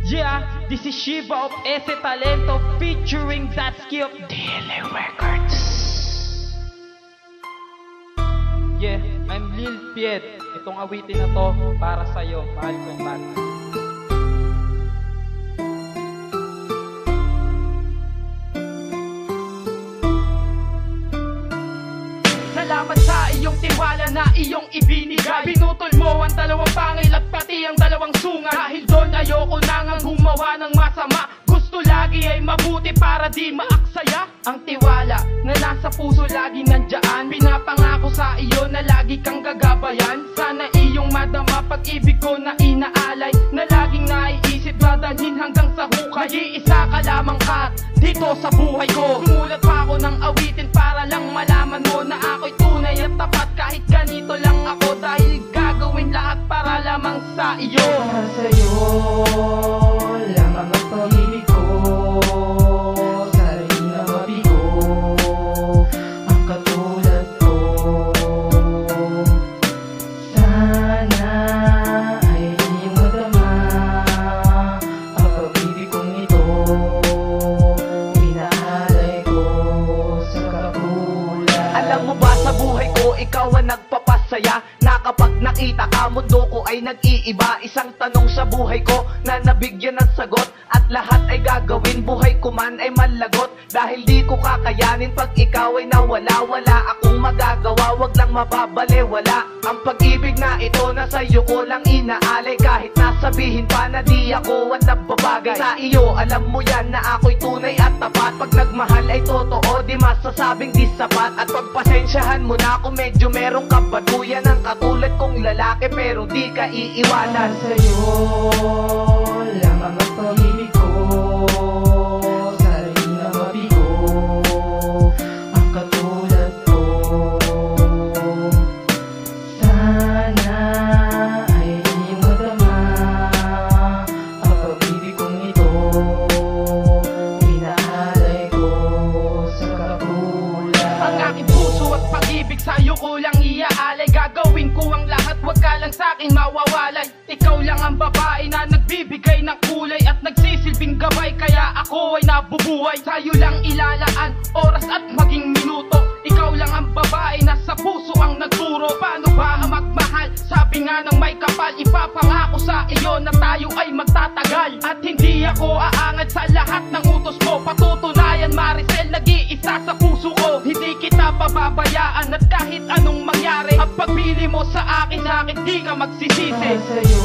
Yeah, this is Shiva of Ese Talento featuring Datsky of DLA Records. Yeah, I'm Lil Piet. Itong awitin na to para sa'yo, mahal kong bata. Salamat sa iyong tiwala na iyong ibinigay. Binutol mo ang dalawang pangil at pati ang dalawang sunga. Dahil doon ayoko na nga gumawa ng masama. Gusto lagi ay mabuti para di maaksaya. Ang tiwala na nasa puso lagi nandyan. Pinapangako sa iyo na lagi kang gagabayan. Sana iyong madama pag-ibig ko na inaalay, na laging naiisip dadalhin hanggang sa hukay. Nag-iisa ka lamang ka dito sa buhay ko. Sumulat pa ako ng awitin para lang malaman mo na ako'y tunay at tapat. Kahit ganito lang ako, dahil gagawin lahat para lamang sa iyo. Para sa'yo lamang ang pag-ibig ko. Sana di na mabigo ang katulad ko. Sana ay iyong madama ang pag-ibig kong ito. Inaalay ko sa kapulan. Alam mo ba sa buhay ko, ikaw ang nagpapasaya. Na kapag nakita ka, mundo ko ay nag-iiba. Isang tanong sa buhay ko na nabigyan ng sagot, at lahat ay gagawin, buhay ko man ay malagot. Dahil di ko kakayanin pag ikaw ay nawala. Wala akong magagawa, wag lang mababaliwala. Ang pag-ibig na ito na sa'yo ko lang inaalay. Kahit nasabihin pa na di ako ang nababagay sa iyo, alam mo yan na ako'y tunay at tapat. Pag nagmahal ay totoo, di masasabing di sapat. At pagpasensyahan mo na kung medyo merong kabaduyan ng katulad kong lalaki, pero di ka iiwanan. Sa'yo lamang ang pag-ibig ko. Sana di na mabigo ang katulad ko. Sana ay iyong madama ang pag-ibig kong ito. Inaalay ko sa kapulan. Ang aking puso at pag-ibig sa'yo ko lang iaalay. Gagawin ko ang lahat, wag ka lang sa'kin mawawalay. Ikaw lang ang babae na nagbibigay ng kulay at nagsisilbing gabay, kaya ako ay nabubuhay. Sa'yo lang ilalaan oras at maging minuto. Ikaw lang ang babae na sa puso ang nagturo. Paano ba ang magmahal? Sabi nga ng may kapal, ipapangako sa iyo na tayo ay magtatagal. At hindi ako aangat sa lahat ng utos mo. Patutunayan Maricel, nag-iisa sa puso ko. Hindi kita pababayaan at kahit anong mangyari. Ang pagpili mo sa akin di ka magsisisi. Para sa'yo